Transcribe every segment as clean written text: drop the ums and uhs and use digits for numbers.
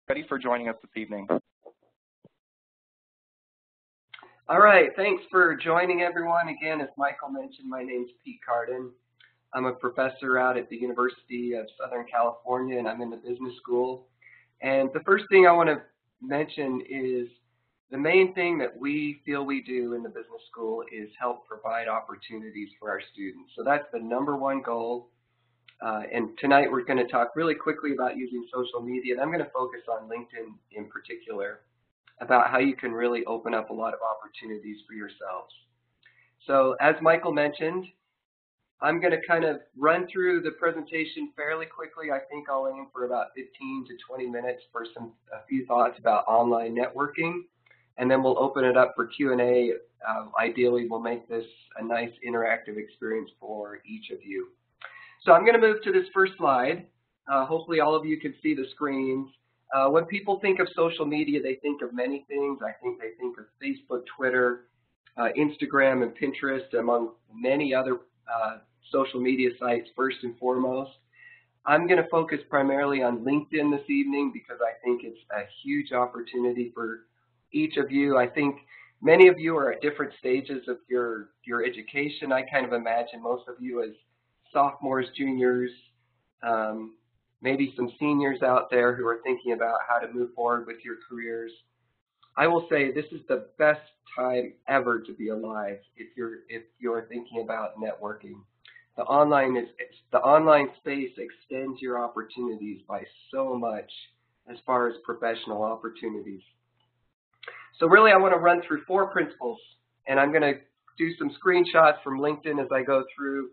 ready for joining us this evening. All right, thanks for joining everyone. Again, as Michael mentioned, my name's Pete Cardon. I'm a professor out at the University of Southern California, and I'm in the business school. And the first thing I want to mention is the main thing that we feel we do in the business school is help provide opportunities for our students. So that's the number one goal. And tonight we're going to talk really quickly about using social media, and I'm going to focus on LinkedIn in particular, about how you can really open up a lot of opportunities for yourselves. So as Michael mentioned, I'm going to kind of run through the presentation fairly quickly. I think I'll aim for about 15 to 20 minutes for a few thoughts about online networking, and then we'll open it up for Q&A. Ideally, we'll make this a nice interactive experience for each of you. So I'm going to move to this first slide. Hopefully all of you can see the screens. When people think of social media, they think of many things. I think they think of Facebook, Twitter, Instagram, and Pinterest, among many other social media sites first and foremost. I'm going to focus primarily on LinkedIn this evening because I think it's a huge opportunity for each of you. I think many of you are at different stages of your education. I kind of imagine most of you as sophomores, juniors, maybe some seniors out there who are thinking about how to move forward with your careers. I will say this is the best time ever to be alive if you're thinking about networking. The online space extends your opportunities by so much as far as professional opportunities. So really I want to run through 4 principles, and I'm going to do some screenshots from LinkedIn as I go through.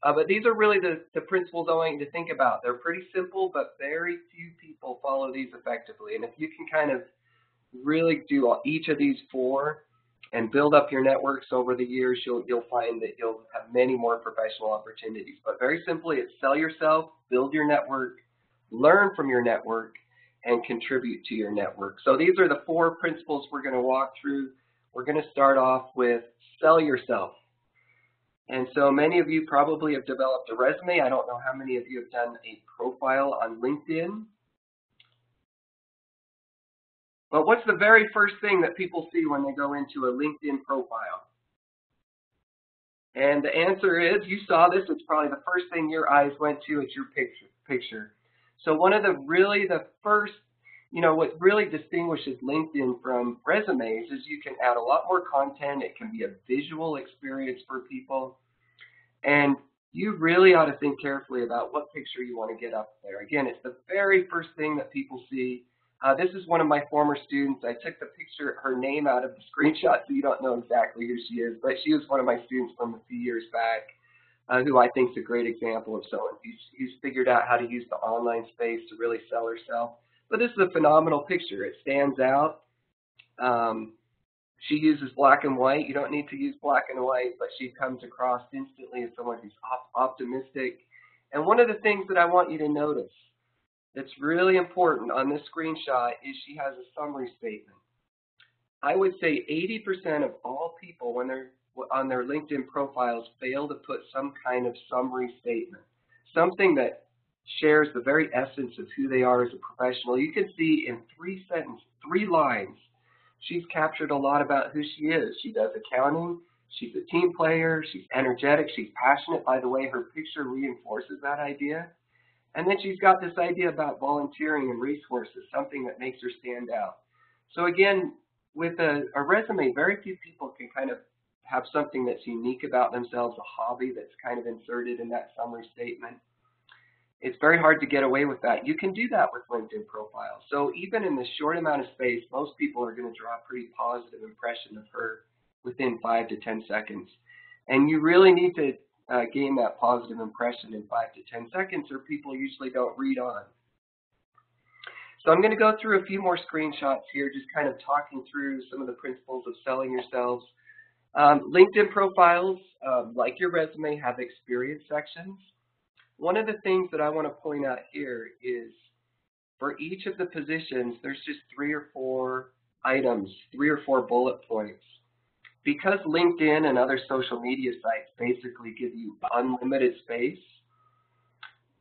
But these are really the principles I want you to think about. They're pretty simple, but very few people follow these effectively. And if you can kind of really do each of these 4 and build up your networks over the years, you'll find that you'll have many more professional opportunities. But very simply, it's sell yourself, build your network, learn from your network, and contribute to your network. So these are the 4 principles we're going to walk through. We're going to start off with sell yourself. And so many of you probably have developed a resume. I don't know how many of you have done a profile on LinkedIn. But what's the very first thing that people see when they go into a LinkedIn profile? And the answer is, you saw this, it's probably the first thing your eyes went to at your picture. So one of the first, what really distinguishes LinkedIn from resumes is you can add a lot more content. It can be a visual experience for people. And you really ought to think carefully about what picture you want to get up there. Again, it's the very first thing that people see. This is one of my former students. I took the picture, her name out of the screenshot, so you don't know exactly who she is. But she was one of my students from a few years back, who I think is a great example of someone who's figured out how to use the online space to really sell herself. But this is a phenomenal picture. It stands out. She uses black and white. You don't need to use black and white, but she comes across instantly as someone who's optimistic. And one of the things that I want you to notice that's really important on this screenshot is she has a summary statement. I would say 80% of all people, when they're on their LinkedIn profiles, fail to put some kind of summary statement, something that shares the very essence of who they are as a professional. You can see in 3 lines, she's captured a lot about who she is. She does accounting, she's a team player, she's energetic, she's passionate. By the way, her picture reinforces that idea. And then she's got this idea about volunteering and resources, something that makes her stand out. So again, with a resume, very few people can kind of have something that's unique about themselves, a hobby that's kind of inserted in that summary statement. It's very hard to get away with that. You can do that with LinkedIn profiles. So even in this short amount of space, most people are going to draw a pretty positive impression of her within 5 to 10 seconds. And you really need to gain that positive impression in 5 to 10 seconds, or people usually don't read on. So I'm going to go through a few more screenshots here, just kind of talking through some of the principles of selling yourselves. LinkedIn profiles, like your resume, have experience sections. One of the things that I want to point out here is for each of the positions, there's just 3 or 4 items, 3 or 4 bullet points. Because LinkedIn and other social media sites basically give you unlimited space,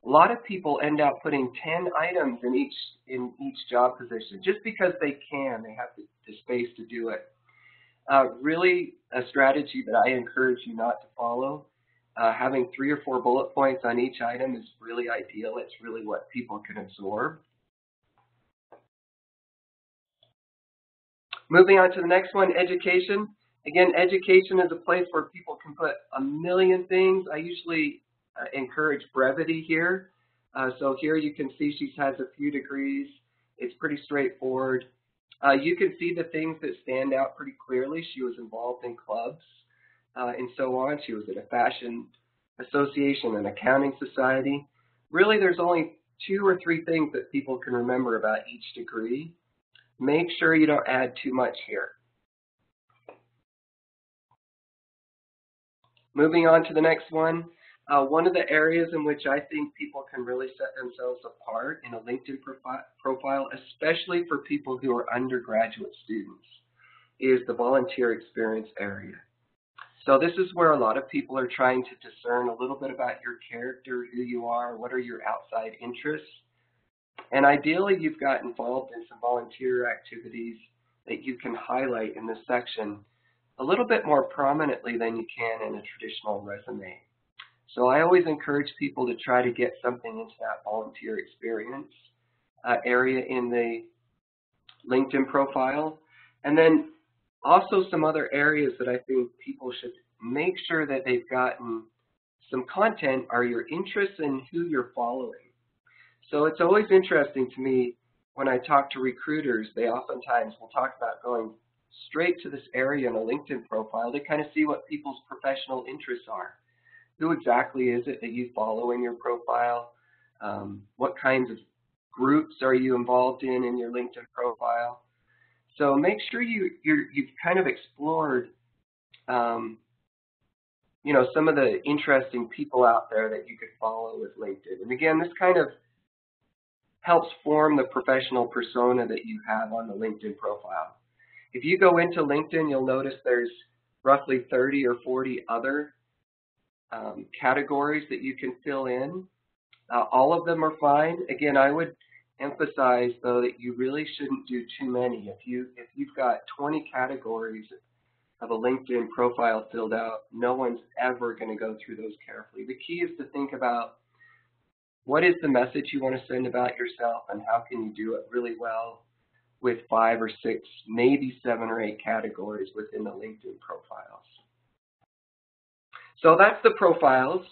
A lot of people end up putting 10 items in each job position just because they can. They have the space to do it. Really, a strategy that I encourage you not to follow. Having 3 or 4 bullet points on each item is really ideal. It's really what people can absorb. Moving on to the next one, education. Again, education is a place where people can put a million things. I usually encourage brevity here. So here you can see she has a few degrees. It's pretty straightforward. You can see the things that stand out pretty clearly. She was involved in clubs and so on. She was at a fashion association, an accounting society. Really, there's only 2 or 3 things that people can remember about each degree. Make sure you don't add too much here. Moving on to the next one. One of the areas in which I think people can really set themselves apart in a LinkedIn profile, especially for people who are undergraduate students, is the volunteer experience area. So this is where a lot of people are trying to discern a little bit about your character, who you are, what are your outside interests. And ideally, you've got involved in some volunteer activities that you can highlight in this section a little bit more prominently than you can in a traditional resume. So I always encourage people to try to get something into that volunteer experience area in the LinkedIn profile. And then also some other areas that I think people should make sure that they've gotten some content are your interests and who you're following. So it's always interesting to me when I talk to recruiters, they oftentimes will talk about going straight to this area in a LinkedIn profile to kind of see what people's professional interests are. Who exactly is it that you follow in your profile? What kinds of groups are you involved in your LinkedIn profile? So make sure you've kind of explored, some of the interesting people out there that you could follow with LinkedIn. And again, this kind of helps form the professional persona that you have on the LinkedIn profile. If you go into LinkedIn, you'll notice there's roughly 30 or 40 other categories that you can fill in. All of them are fine. Again, I would emphasize, though, that you really shouldn't do too many. If you've got 20 categories of a LinkedIn profile filled out, no one's ever going to go through those carefully. The key is to think about what is the message you want to send about yourself and how can you do it really well with 5 or 6, maybe 7 or 8 categories within the LinkedIn profiles. So that's the profiles.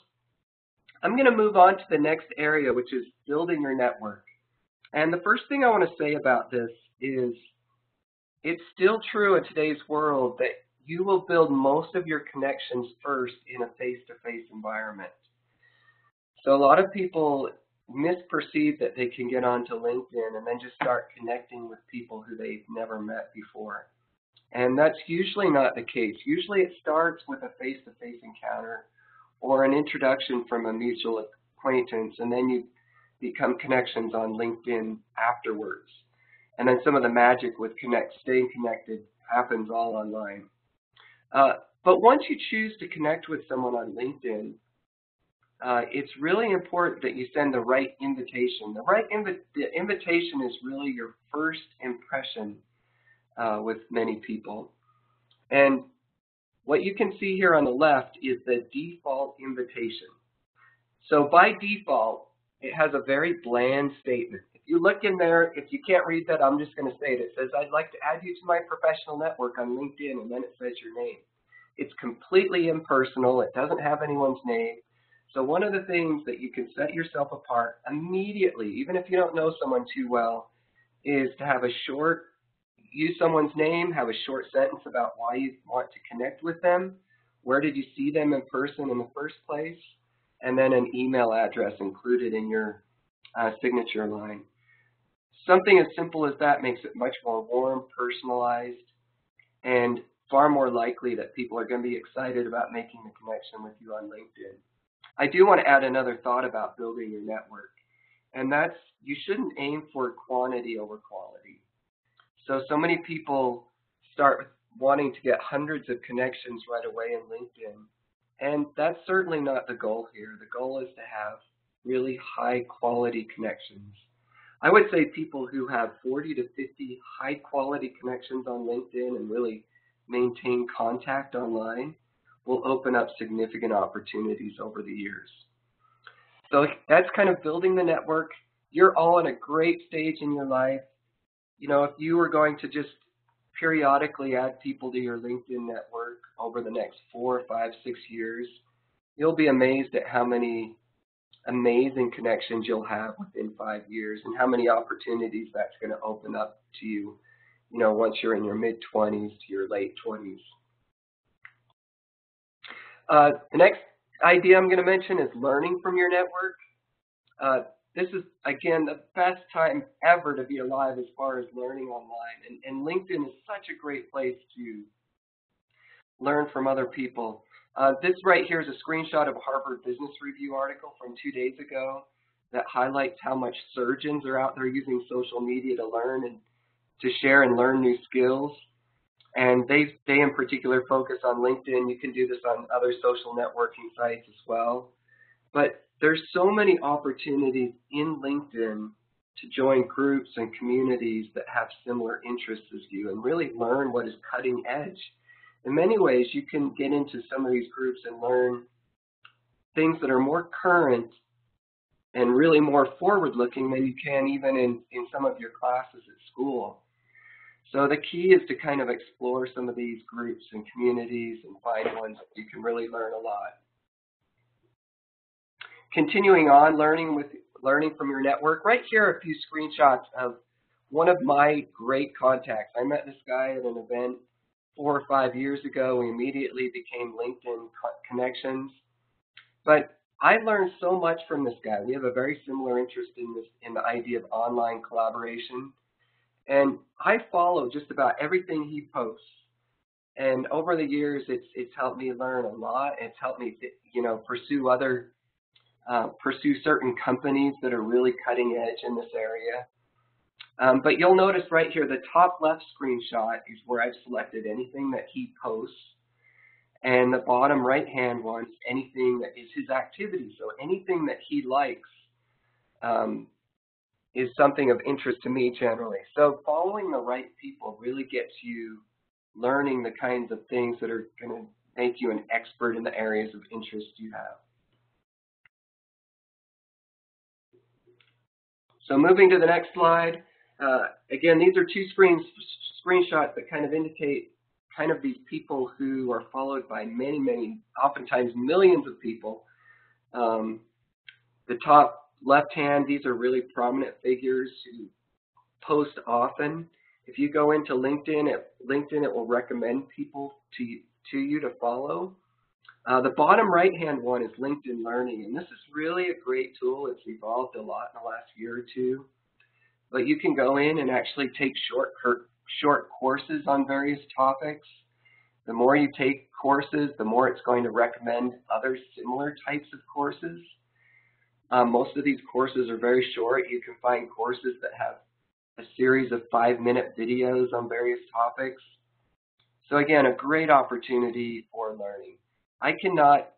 I'm going to move on to the next area, which is building your network. And the first thing I want to say about this is it's still true in today's world that you will build most of your connections first in a face-to-face environment. So a lot of people misperceive that they can get onto LinkedIn and then just start connecting with people who they've never met before. And that's usually not the case. Usually it starts with a face-to-face encounter or an introduction from a mutual acquaintance, and then you become connections on LinkedIn afterwards. And then some of the magic with staying connected happens all online. But once you choose to connect with someone on LinkedIn, it's really important that you send the right invitation. The invitation is really your first impression with many people. And what you can see here on the left is the default invitation. So by default, it has a very bland statement. If you look in there, if you can't read that, I'm just going to say it. It says, I'd like to add you to my professional network on LinkedIn, and then it says your name. It's completely impersonal. It doesn't have anyone's name. So one of the things that you can set yourself apart immediately, even if you don't know someone too well, is to have use someone's name, have a short sentence about why you want to connect with them, where did you see them in person in the first place, and then an email address included in your signature line. Something as simple as that makes it much more warm, personalized, and far more likely that people are going to be excited about making the connection with you on LinkedIn. I do want to add another thought about building your network, and that's you shouldn't aim for quantity over quality. So many people start wanting to get hundreds of connections right away in LinkedIn, and that's certainly not the goal here. The goal is to have really high quality connections. I would say people who have 40 to 50 high quality connections on LinkedIn and really maintain contact online will open up significant opportunities over the years. So that's kind of building the network. You're all in a great stage in your life. You know, if you were going to just periodically add people to your LinkedIn network over the next 4, 5, 6 years, you'll be amazed at how many amazing connections you'll have within 5 years and how many opportunities that's going to open up to you, you know, once you're in your mid-20s to your late 20s. The next idea I'm going to mention is learning from your network. This is, again, the best time ever to be alive as far as learning online. And LinkedIn is such a great place to learn from other people. This right here is a screenshot of a Harvard Business Review article from 2 days ago that highlights how much surgeons are out there using social media to learn and to share and learn new skills. And they in particular focus on LinkedIn. You can do this on other social networking sites as well. But there's so many opportunities in LinkedIn to join groups and communities that have similar interests as you and really learn what is cutting edge. In many ways, you can get into some of these groups and learn things that are more current and really more forward-looking than you can even in some of your classes at school. So the key is to kind of explore some of these groups and communities and find ones that you can really learn a lot. Continuing on, learning from your network. Right here are a few screenshots of one of my great contacts. I met this guy at an event 4 or 5 years ago. We immediately became LinkedIn connections. But I learned so much from this guy. We have a very similar interest in the idea of online collaboration. And I follow just about everything he posts. And over the years, it's helped me learn a lot. It's helped me, pursue certain companies that are really cutting edge in this area. But you'll notice right here, the top left screenshot is where I've selected anything that he posts. And the bottom right-hand one is anything that is his activity. So anything that he likes is something of interest to me generally. So following the right people really gets you learning the kinds of things that are going to make you an expert in the areas of interest you have. So moving to the next slide. Again, these are 2 screenshots that kind of indicate kind of these people who are followed by many, many, oftentimes millions of people. The top left-hand, these are really prominent figures who post often. If you go into LinkedIn, it will recommend people to you to follow. The bottom right-hand one is LinkedIn Learning, and this is really a great tool. It's evolved a lot in the last year or two. But you can go in and actually take short courses on various topics. The more you take courses, the more it's going to recommend other similar types of courses. Most of these courses are very short. You can find courses that have a series of 5-minute videos on various topics. So again, a great opportunity for learning. I cannot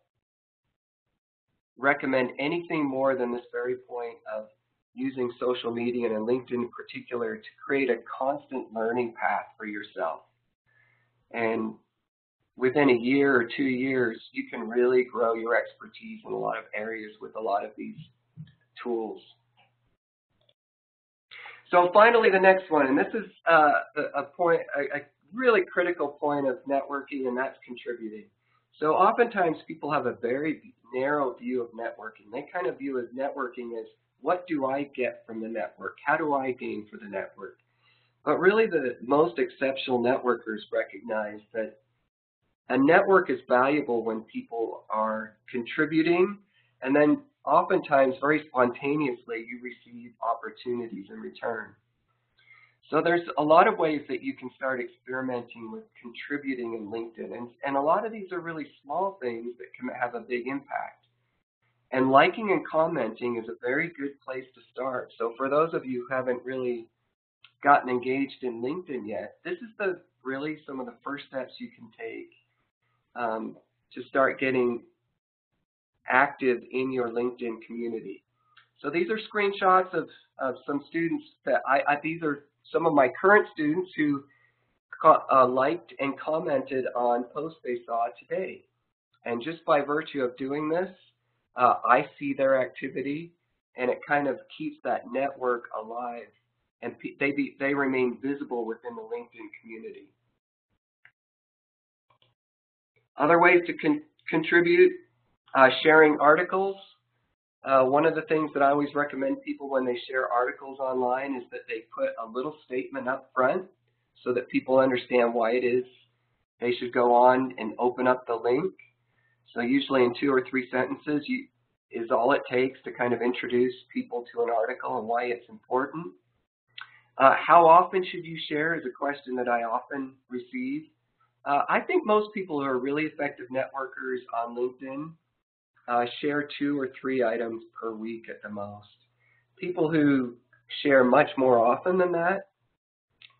recommend anything more than this very point of using social media and LinkedIn in particular to create a constant learning path for yourself. And within a year or 2 years, you can really grow your expertise in a lot of areas with a lot of these tools. So finally, the next one, and this is a really critical point of networking, and that's contributing. So oftentimes people have a very narrow view of networking. They kind of view as networking as, what do I get from the network? How do I gain for the network? But really the most exceptional networkers recognize that a network is valuable when people are contributing, and then oftentimes very spontaneously you receive opportunities in return. So there's a lot of ways that you can start experimenting with contributing in LinkedIn, and a lot of these are really small things that can have a big impact. And liking and commenting is a very good place to start. So for those of you who haven't really gotten engaged in LinkedIn yet, this is really some of the first steps you can take to start getting active in your LinkedIn community. So these are screenshots of some students that these are some of my current students who liked and commented on posts they saw today. And just by virtue of doing this, I see their activity, and it kind of keeps that network alive, and they remain visible within the LinkedIn community. Other ways to contribute, sharing articles. One of the things that I always recommend people when they share articles online is that they put a little statement up front so that people understand why it is they should go on and open up the link. So usually in 2 or 3 sentences is all it takes to kind of introduce people to an article and why it's important. How often should you share is a question that I often receive. I think most people who are really effective networkers on LinkedIn share 2 or 3 items per week at the most. People who share much more often than that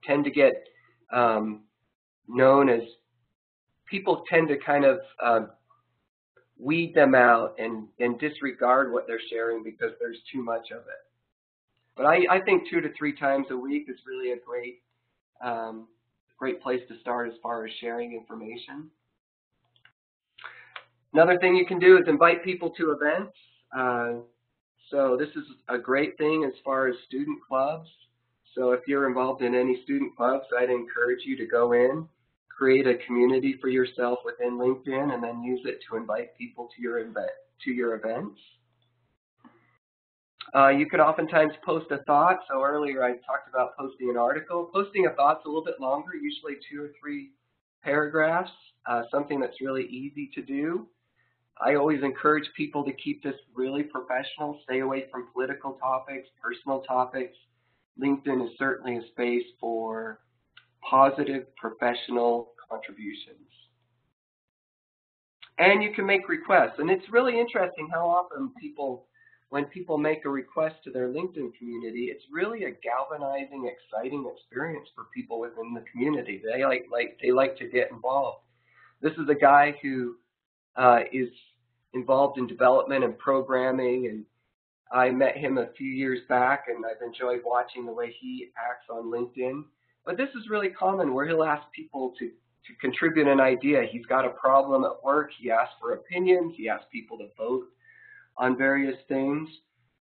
tend to get known as, people tend to kind of weed them out and disregard what they're sharing because there's too much of it. But I think 2 to 3 times a week is really a great place to start as far as sharing information. Another thing you can do is invite people to events. So this is a great thing as far as student clubs. So if you're involved in any student clubs, I'd encourage you to go in, create a community for yourself within LinkedIn, and then use it to invite people to your events. You could oftentimes post a thought. So earlier I talked about posting an article. Posting a thought's a little bit longer, usually 2 or 3 paragraphs, something that's really easy to do. I always encourage people to keep this really professional, stay away from political topics, personal topics. LinkedIn is certainly a space for positive professional contributions. And you can make requests. And it's really interesting how often when people make a request to their LinkedIn community, it's really a galvanizing, exciting experience for people within the community. They like to get involved. This is a guy who is involved in development and programming, and I met him a few years back, and I've enjoyed watching the way he acts on LinkedIn. But this is really common, where he'll ask people to contribute an idea. He's got a problem at work. He asks for opinions. He asks people to vote on various things.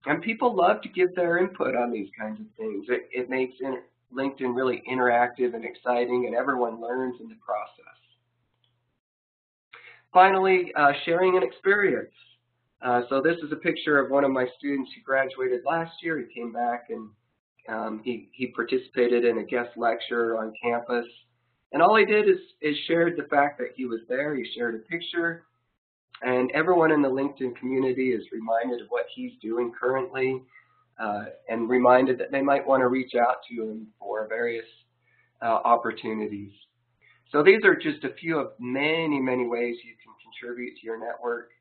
And people love to give their input on these kinds of things. It makes LinkedIn really interactive and exciting, and everyone learns in the process. Finally, sharing an experience. So this is a picture of one of my students who graduated last year. He came back and he participated in a guest lecture on campus. And all he did is shared the fact that he was there. He shared a picture. And everyone in the LinkedIn community is reminded of what he's doing currently and reminded that they might want to reach out to him for various opportunities. So these are just a few of many, many ways you can contribute to your network.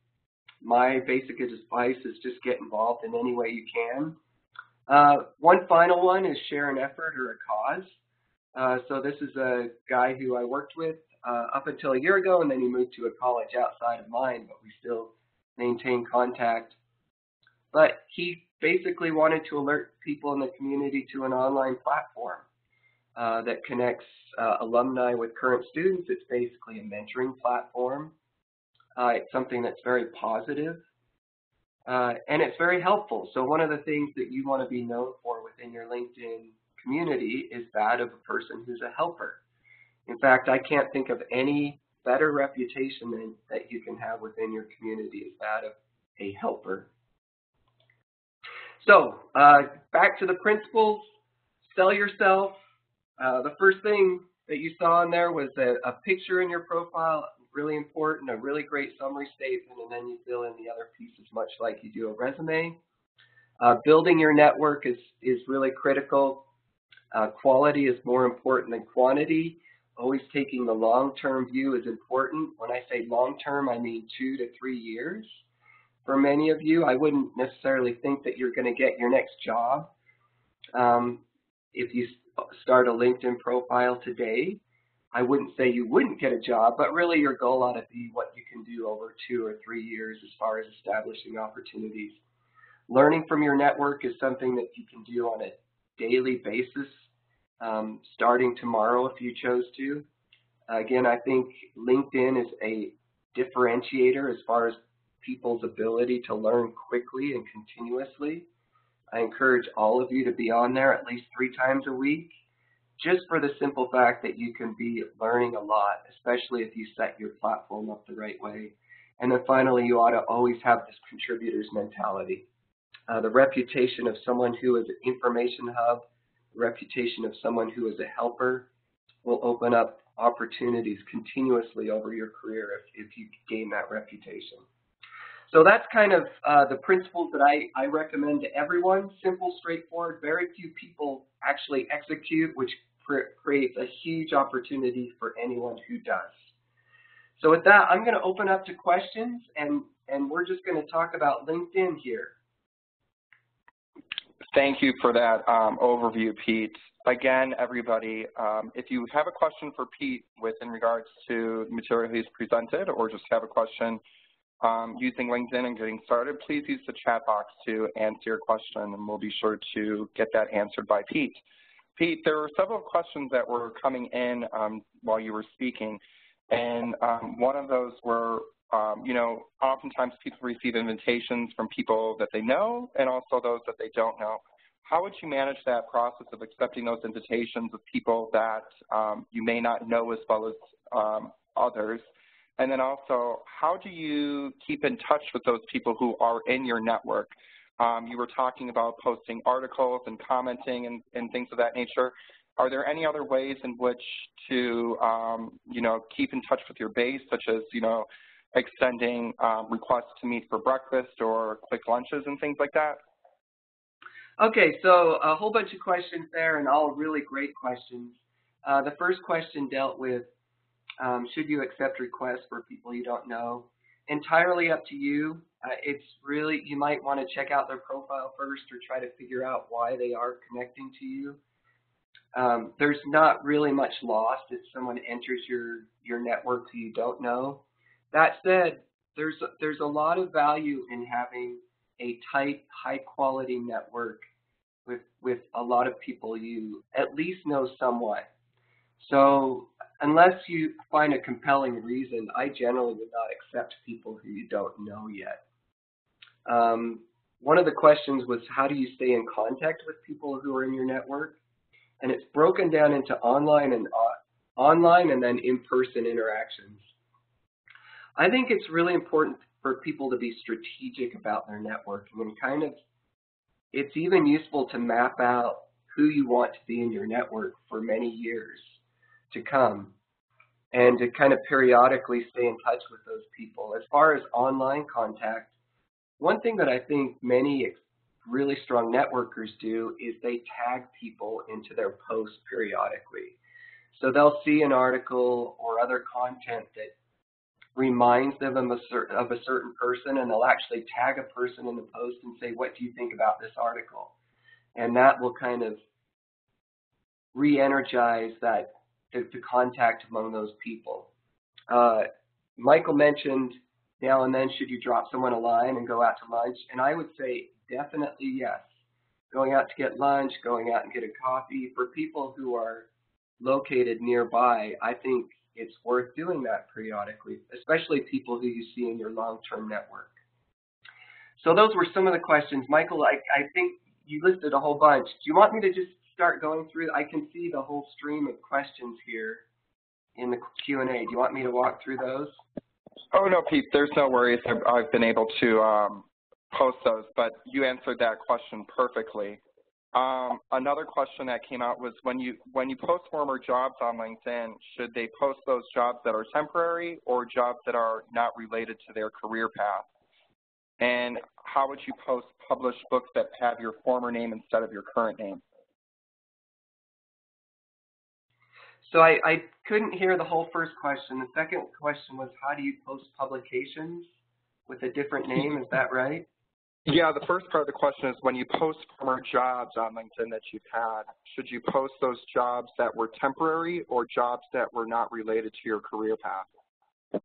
My basic advice is just get involved in any way you can. One final one is share an effort or a cause. So this is a guy who I worked with up until a year ago, and then he moved to a college outside of mine, but we still maintain contact. But he basically wanted to alert people in the community to an online platform that connects alumni with current students. It's basically a mentoring platform. It's something that's very positive, and it's very helpful. So one of the things that you want to be known for within your LinkedIn community is that of a person who's a helper. In fact, I can't think of any better reputation that you can have within your community is that of a helper. So back to the principles. Sell yourself. The first thing that you saw in there was a picture in your profile, really important, a really great summary statement, and then you fill in the other pieces much like you do a resume. Building your network is really critical. Quality is more important than quantity. Always taking the long-term view is important. When I say long-term, I mean 2 to 3 years. For many of you, I wouldn't necessarily think that you're going to get your next job if you start a LinkedIn profile today. I wouldn't say you wouldn't get a job, but really your goal ought to be what you can do over 2 or 3 years as far as establishing opportunities. Learning from your network is something that you can do on a daily basis, starting tomorrow if you chose to. Again, I think LinkedIn is a differentiator as far as people's ability to learn quickly and continuously. I encourage all of you to be on there at least 3 times a week, just for the simple fact that you can be learning a lot, especially if you set your platform up the right way. And then finally, you ought to always have this contributor's mentality. The reputation of someone who is an information hub, the reputation of someone who is a helper will open up opportunities continuously over your career if you gain that reputation. So that's kind of the principles that I recommend to everyone. Simple, straightforward, very few people actually execute, which creates a huge opportunity for anyone who does. So with that, I'm going to open up to questions, and we're just going to talk about LinkedIn here. Thank you for that overview, Pete. Again, everybody, if you have a question for Pete in regards to the material he's presented, or just have a question using LinkedIn and getting started, please use the chat box to answer your question, and we'll be sure to get that answered by Pete. Pete, there were several questions that were coming in while you were speaking, and one of those were, you know, oftentimes people receive invitations from people that they know and also those that they don't know. How would you manage that process of accepting those invitations of people that you may not know as well as others? And then also, how do you keep in touch with those people who are in your network? You were talking about posting articles and commenting and things of that nature. Are there any other ways in which to, you know, keep in touch with your base, such as, you know, extending requests to meet for breakfast or quick lunches and things like that? Okay, so a whole bunch of questions there, and all really great questions. The first question dealt with, should you accept requests for people you don't know? Entirely up to you. It's really, you might want to check out their profile first or try to figure out why they are connecting to you. There's not really much lost if someone enters your network who you don't know. That said, there's a lot of value in having a tight, high-quality network with a lot of people you at least know somewhat. So unless you find a compelling reason, I generally would not accept people who you don't know yet. One of the questions was, how do you stay in contact with people who are in your network? And it's broken down into online and then in-person interactions. I think it's really important for people to be strategic about their networking, and kind of, it's even useful to map out who you want to be in your network for many years to come, and to kind of periodically stay in touch with those people. As far as online contact, one thing that I think many really strong networkers do is they tag people into their posts periodically. So they'll see an article or other content that reminds them of a certain person, and they'll actually tag a person in the post and say, what do you think about this article? And that will kind of re-energize the contact among those people. Michael mentioned now and then, should you drop someone a line and go out to lunch? And I would say definitely yes. Going out to get lunch, going out and get a coffee. For people who are located nearby, I think it's worth doing that periodically, especially people who you see in your long-term network. So those were some of the questions. Michael, I think you listed a whole bunch. Do you want me to just start going through? I can see the whole stream of questions here in the Q&A. Do you want me to walk through those? Oh, no, Pete, there's no worries. I've been able to post those, but you answered that question perfectly. Another question that came out was, when you post former jobs on LinkedIn, should they post those jobs that are temporary or jobs that are not related to their career path? And how would you post published books that have your former name instead of your current name? So I couldn't hear the whole first question. The second question was, how do you post publications with a different name? Is that right? Yeah, the first part of the question is, when you post former jobs on LinkedIn that you've had, should you post those jobs that were temporary or jobs that were not related to your career path?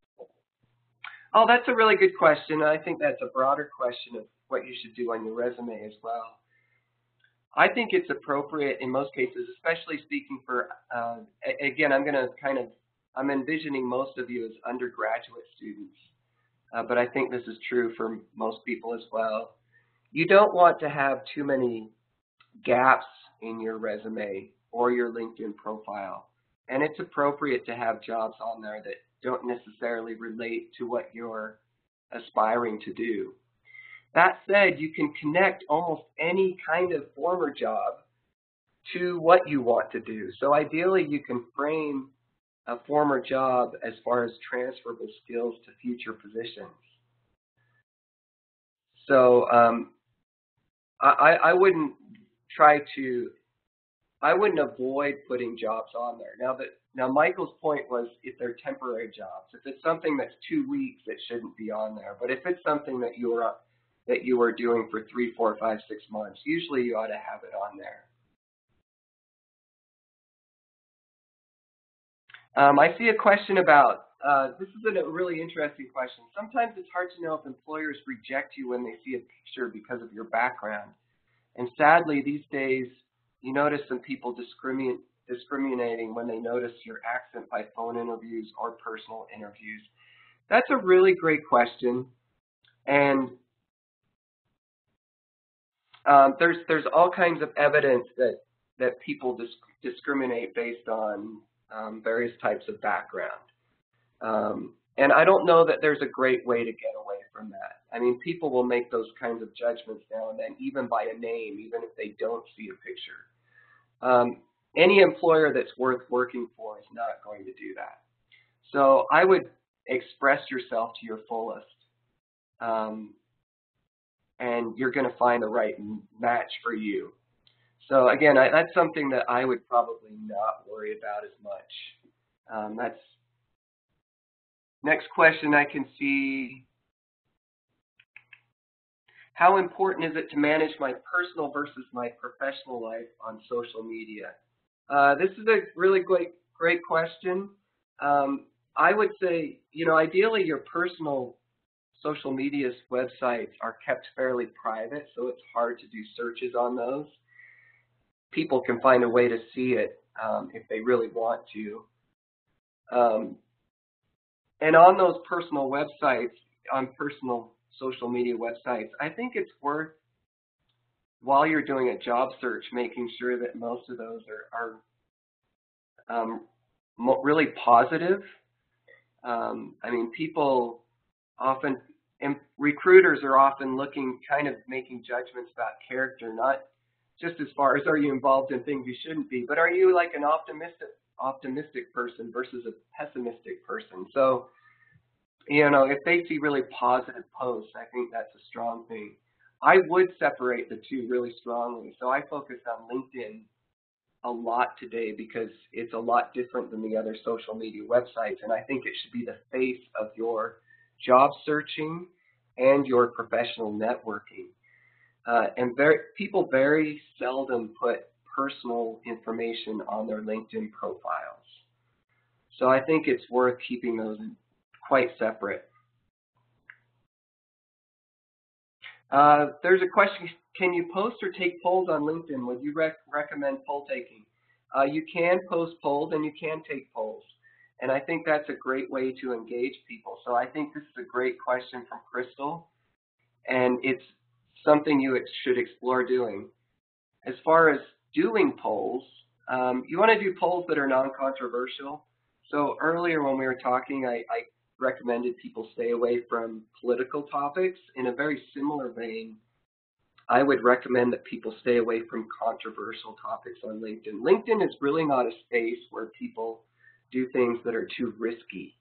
Oh, that's a really good question. I think that's a broader question of what you should do on your resume as well. I think it's appropriate in most cases, especially speaking for, again, I'm envisioning most of you as undergraduate students, but I think this is true for most people as well. You don't want to have too many gaps in your resume or your LinkedIn profile. And it's appropriate to have jobs on there that don't necessarily relate to what you're aspiring to do. That said, you can connect almost any kind of former job to what you want to do. So ideally, you can frame a former job as far as transferable skills to future positions. So I wouldn't avoid putting jobs on there. Now Michael's point was if they're temporary jobs. If it's something that's 2 weeks, it shouldn't be on there. But if it's something that you are doing for 3, 4, 5, 6 months, usually you ought to have it on there. I see a question about, this is a really interesting question. Sometimes it's hard to know if employers reject you when they see a picture because of your background. And sadly, these days, you notice some people discriminating when they notice your accent by phone interviews or personal interviews. That's a really great question. And there's all kinds of evidence that people discriminate based on various types of background. And I don't know that there's a great way to get away from that. I mean, people will make those kinds of judgments now and then, even by a name, even if they don't see a picture. Any employer that's worth working for is not going to do that. So I would express yourself to your fullest. And you're going to find the right match for you. So again, that's something that I would probably not worry about as much. That's next question I can see. How important is it to manage my personal versus my professional life on social media? This is a really great question. I would say, ideally your personal social media websites are kept fairly private, so it's hard to do searches on those. People can find a way to see it if they really want to. And on those personal websites, on personal social media websites, I think it's worth, while you're doing a job search, making sure that most of those are really positive. I mean, people often, and recruiters are often making judgments about character, not just as far as are you involved in things you shouldn't be, but are you like an optimistic person versus a pessimistic person. So, if they see really positive posts, I think that's a strong thing. I would separate the two really strongly. So I focus on LinkedIn a lot today because it's a lot different than the other social media websites, and I think it should be the face of your job searching and your professional networking. And people very seldom put personal information on their LinkedIn profiles. So I think it's worth keeping those quite separate. There's a question, can you post or take polls on LinkedIn? Would you recommend poll taking? You can post polls and you can take polls. And I think that's a great way to engage people. So I think this is a great question from Crystal. And it's something you should explore doing. As far as doing polls, you want to do polls that are non-controversial. So earlier when we were talking, I recommended people stay away from political topics. In a very similar vein, I would recommend that people stay away from controversial topics on LinkedIn. LinkedIn is really not a space where people do things that are too risky.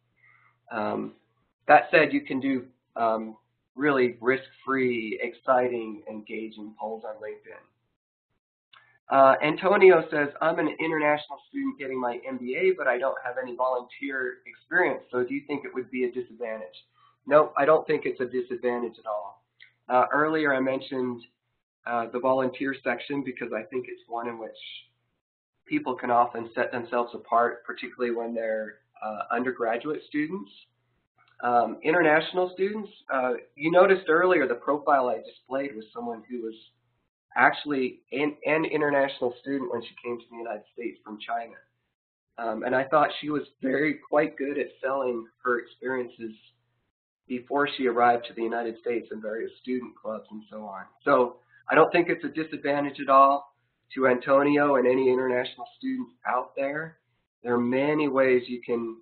That said, you can do really risk-free, exciting, engaging polls on LinkedIn. Antonio says, I'm an international student getting my MBA, but I don't have any volunteer experience. So do you think it would be a disadvantage? No, I don't think it's a disadvantage at all. Earlier I mentioned the volunteer section because I think it's one in which people can often set themselves apart, particularly when they're undergraduate students. International students, you noticed earlier the profile I displayed was someone who was actually an international student when she came to the United States from China. And I thought she was quite good at selling her experiences before she arrived to the United States in various student clubs and so on. So I don't think it's a disadvantage at all to Antonio and any international students out there. There are many ways you can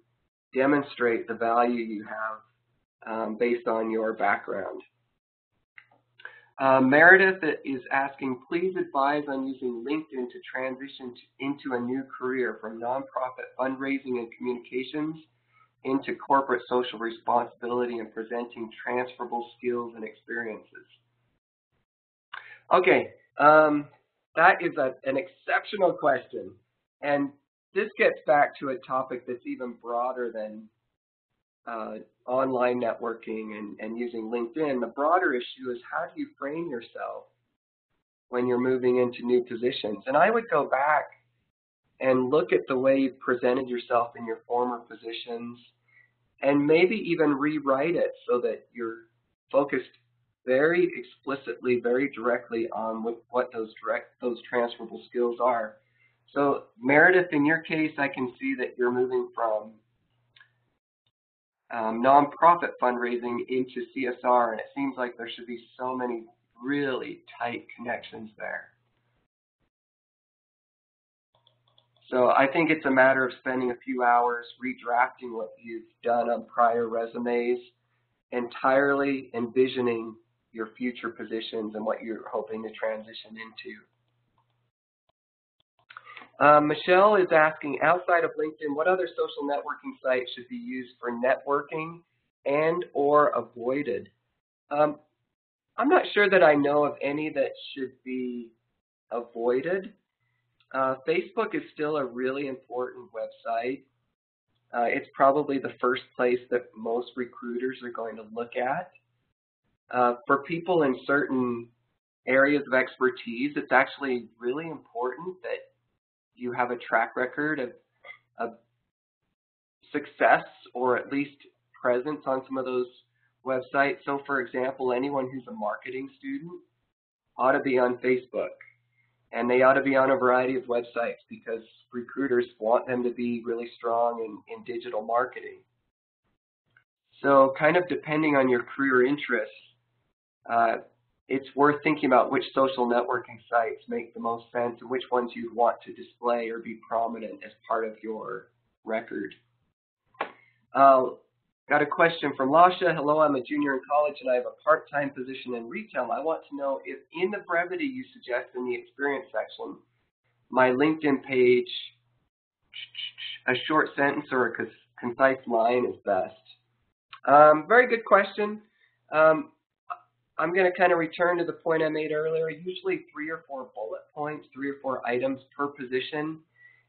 demonstrate the value you have based on your background. Meredith is asking, please advise on using LinkedIn to transition into a new career from nonprofit fundraising and communications into corporate social responsibility and presenting transferable skills and experiences. Okay, that is an exceptional question. And this gets back to a topic that's even broader than online networking and using LinkedIn. The broader issue is, how do you frame yourself when you're moving into new positions? And I would go back and look at the way you presented yourself in your former positions and maybe even rewrite it so that you're focused very explicitly, very directly on what those transferable skills are. So Meredith, in your case, I can see that you're moving from nonprofit fundraising into CSR, and it seems like there should be so many really tight connections there. So I think it's a matter of spending a few hours redrafting what you've done on prior resumes, entirely envisioning your future positions and what you're hoping to transition into. Michelle is asking, outside of LinkedIn, what other social networking sites should be used for networking and or avoided? I'm not sure that I know of any that should be avoided. Facebook is still a really important website. It's probably the first place that most recruiters are going to look at. For people in certain areas of expertise, it's actually really important that you have a track record of success or at least presence on some of those websites. So for example, anyone who's a marketing student ought to be on Facebook, and they ought to be on a variety of websites because recruiters want them to be really strong in digital marketing. So kind of depending on your career interests, it's worth thinking about which social networking sites make the most sense and which ones you want to display or be prominent as part of your record. Got a question from Lasha. Hello, I'm a junior in college and I have a part-time position in retail. I want to know if in the brevity you suggest in the experience section, my LinkedIn page, a short sentence or a concise line is best. Very good question. I'm going to kind of return to the point I made earlier. Usually 3 or 4 bullet points, 3 or 4 items per position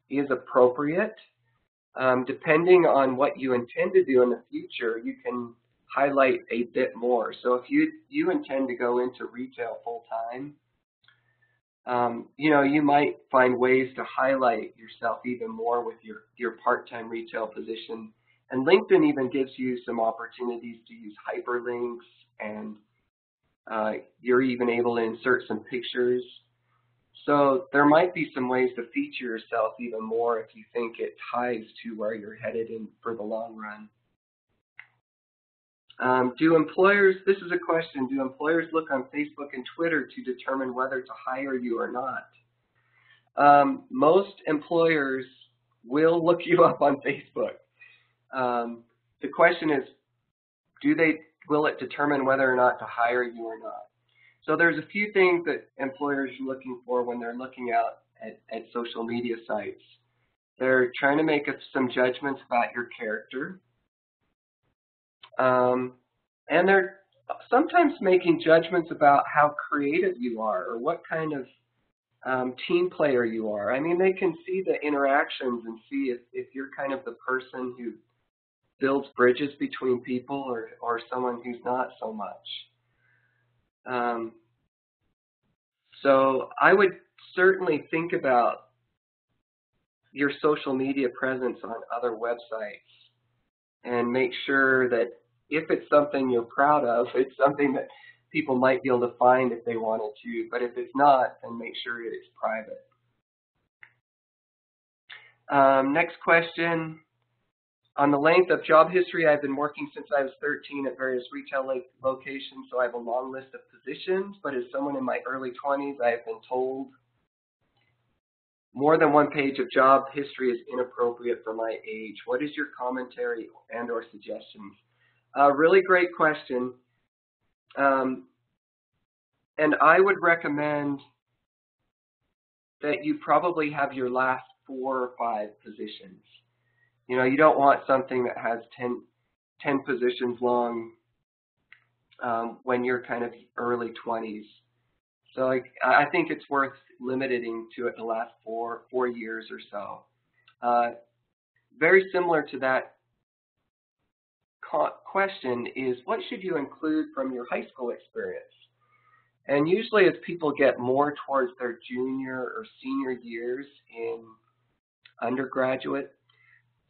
is appropriate. Depending on what you intend to do in the future, you can highlight a bit more. So if you intend to go into retail full-time, you might find ways to highlight yourself even more with your part-time retail position. And LinkedIn even gives you some opportunities to use hyperlinks, and you're even able to insert some pictures. So there might be some ways to feature yourself even more if you think it ties to where you're headed in for the long run. This is a question, do employers look on Facebook and Twitter to determine whether to hire you or not? Most employers will look you up on Facebook. The question is, will it determine whether or not to hire you or not? So there's a few things that employers are looking for when they're looking out at social media sites. They're trying to make some judgments about your character. And they're sometimes making judgments about how creative you are or what kind of team player you are. I mean, they can see the interactions and see if you're kind of the person who builds bridges between people or someone who's not so much. So I would certainly think about your social media presence on other websites and make sure that if it's something you're proud of, it's something that people might be able to find if they wanted to. But if it's not, then make sure it's private. Next question. On the length of job history, I've been working since I was 13 at various retail locations, so I have a long list of positions. But as someone in my early 20s, I have been told more than one page of job history is inappropriate for my age. What is your commentary and or suggestions? Really great question. And I would recommend that you probably have your last 4 or 5 positions. You know, you don't want something that has 10 positions long when you're kind of early 20s. So I think it's worth limiting to it the last 4 years or so. Very similar to that question is, what should you include from your high school experience? And usually as people get more towards their junior or senior years in undergraduate,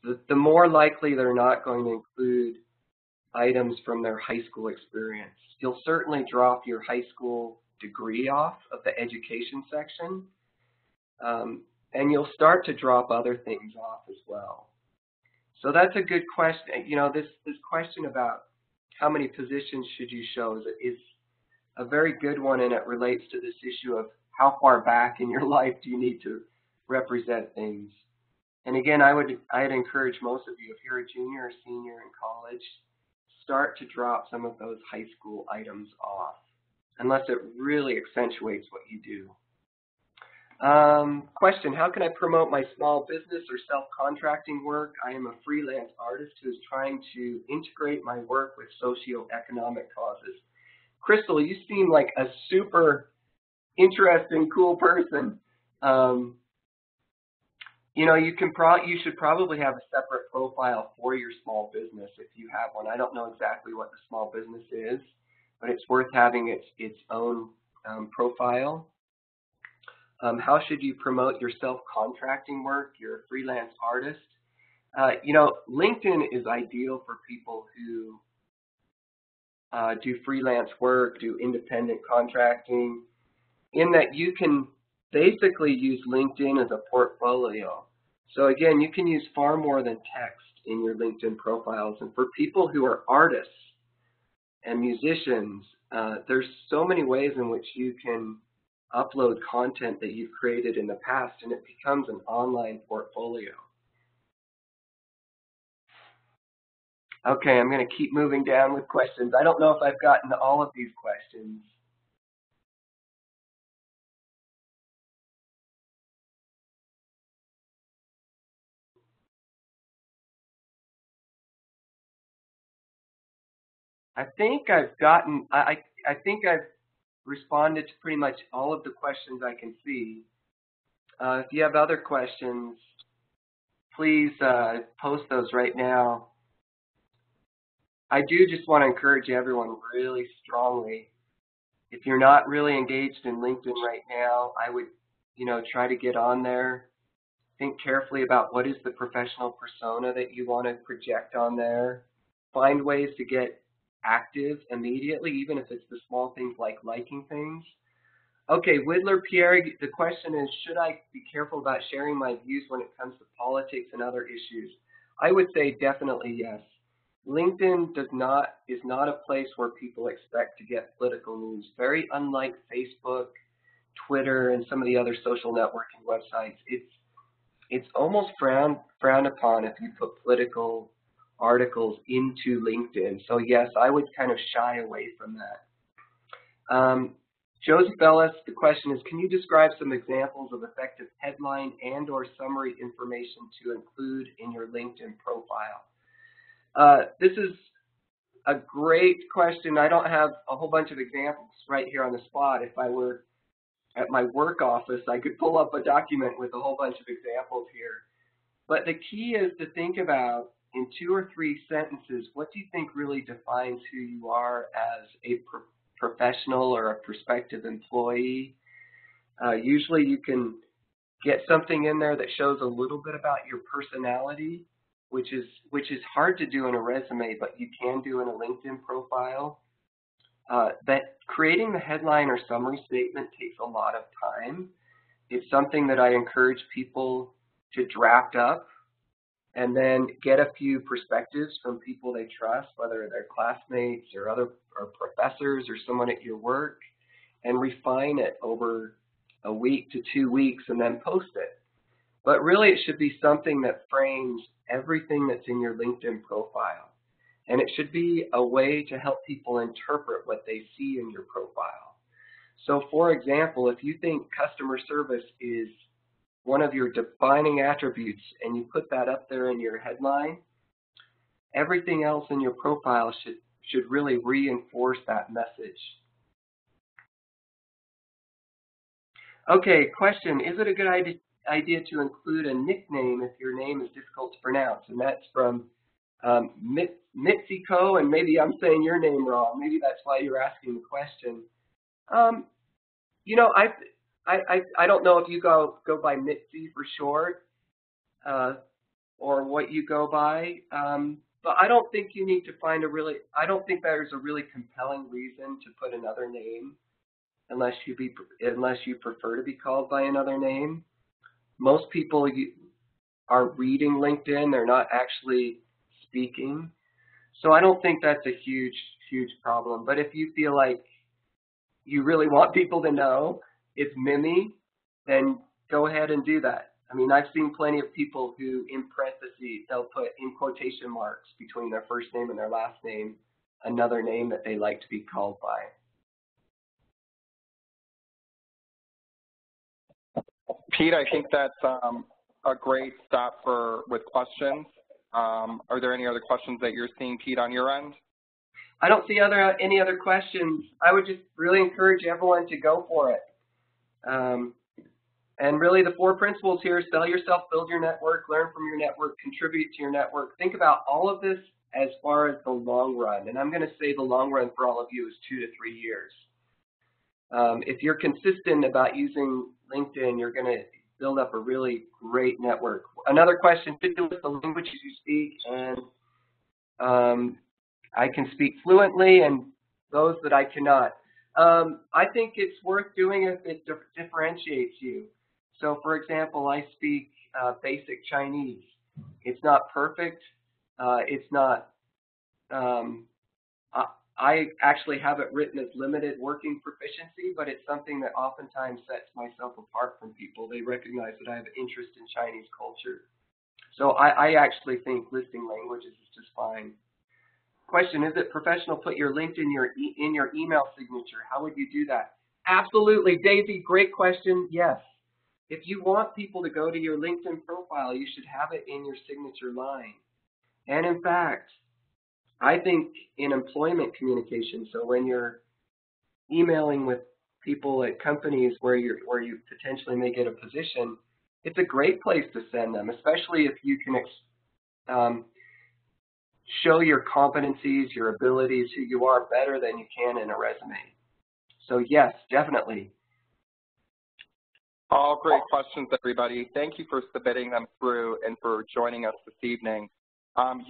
the more likely they're not going to include items from their high school experience. You'll certainly drop your high school degree off of the education section, and you'll start to drop other things off as well. So that's a good question. You know, this question about how many positions should you show is a very good one, and it relates to this issue of how far back in your life do you need to represent things. And again, I'd encourage most of you, if you're a junior or senior in college, start to drop some of those high school items off, unless it really accentuates what you do. Question, how can I promote my small business or self-contracting work? I am a freelance artist who is trying to integrate my work with socioeconomic causes. Crystal, you seem like a super interesting, cool person. You know, you should probably have a separate profile for your small business if you have one. I don't know exactly what the small business is, but it's worth having its own profile. How should you promote your self-contracting work? You're a freelance artist. You know, LinkedIn is ideal for people who do freelance work, do independent contracting, in that you can basically use LinkedIn as a portfolio. So again, you can use far more than text in your LinkedIn profiles. And for people who are artists and musicians, there's so many ways in which you can upload content that you've created in the past, and it becomes an online portfolio. Okay, I'm going to keep moving down with questions. I don't know if I've gotten to all of these questions. I think I've responded to pretty much all of the questions I can see. If you have other questions, please post those right now. I do just want to encourage everyone really strongly. If you're not really engaged in LinkedIn right now, I would, try to get on there. Think carefully about what is the professional persona that you want to project on there. Find ways to get active immediately, even if it's the small things like liking things. Okay, Widler Pierre, the question is, should I be careful about sharing my views when it comes to politics and other issues? I would say definitely yes. LinkedIn is not a place where people expect to get political news. Very unlike Facebook, Twitter, and some of the other social networking websites. It's almost frowned upon if you put political articles into LinkedIn. So yes, I would kind of shy away from that. Joseph Ellis, the question is, can you describe some examples of effective headline and or summary information to include in your LinkedIn profile? This is a great question. I don't have a whole bunch of examples right here on the spot. If I were at my work office, I could pull up a document with a whole bunch of examples here. But the key is to think about, in 2 or 3 sentences, what do you think really defines who you are as a professional or a prospective employee? Usually you can get something in there that shows a little bit about your personality, which is hard to do in a resume, but you can do in a LinkedIn profile. That creating the headline or summary statement takes a lot of time. It's something that I encourage people to draft up and then get a few perspectives from people they trust, whether they're classmates or professors or someone at your work, and refine it over a week to 2 weeks and then post it. But really it should be something that frames everything that's in your LinkedIn profile. And it should be a way to help people interpret what they see in your profile. So for example, if you think customer service is one of your defining attributes and you put that up there in your headline, everything else in your profile should really reinforce that message. Okay, question, is it a good idea to include a nickname if your name is difficult to pronounce? And that's from Mitsiko, and maybe I'm saying your name wrong. Maybe that's why you're asking the question. You know, I don't know if you go by Mitzi for short, or what you go by, but I don't think you need to find I don't think there's a really compelling reason to put another name unless you prefer to be called by another name. Most people are reading LinkedIn, they're not actually speaking. So I don't think that's a huge problem. But if you feel like you really want people to know it's Mimi, then go ahead and do that. I mean, I've seen plenty of people who, in parentheses, they'll put in quotation marks between their first name and their last name, another name that they like to be called by. Pete, I think that's a great stop with questions. Are there any other questions that you're seeing, Pete, on your end? I don't see any other questions. I would just really encourage everyone to go for it. And really the 4 principles here: sell yourself, build your network, learn from your network, contribute to your network. Think about all of this as far as the long run. And I'm going to say the long run for all of you is 2 to 3 years. If you're consistent about using LinkedIn, you're going to build up a really great network. Another question to do with the languages you speak, and I can speak fluently, and those that I cannot. I think it's worth doing if it differentiates you. So for example, I speak basic Chinese. It's not perfect. It's not, I actually have it written as limited working proficiency, but it's something that oftentimes sets myself apart from people. They recognize that I have interest in Chinese culture. So I actually think listing languages is just fine. Question, is it professional to put your LinkedIn in your email signature? How would you do that? Absolutely. Daisy, great question. Yes. If you want people to go to your LinkedIn profile, you should have it in your signature line. And in fact, I think in employment communication, so when you're emailing with people at companies where you potentially may get a position, it's a great place to send them, especially if you can show your competencies, your abilities, who you are better than you can in a resume. So yes, definitely. All great questions, everybody. Thank you for submitting them through and for joining us this evening. You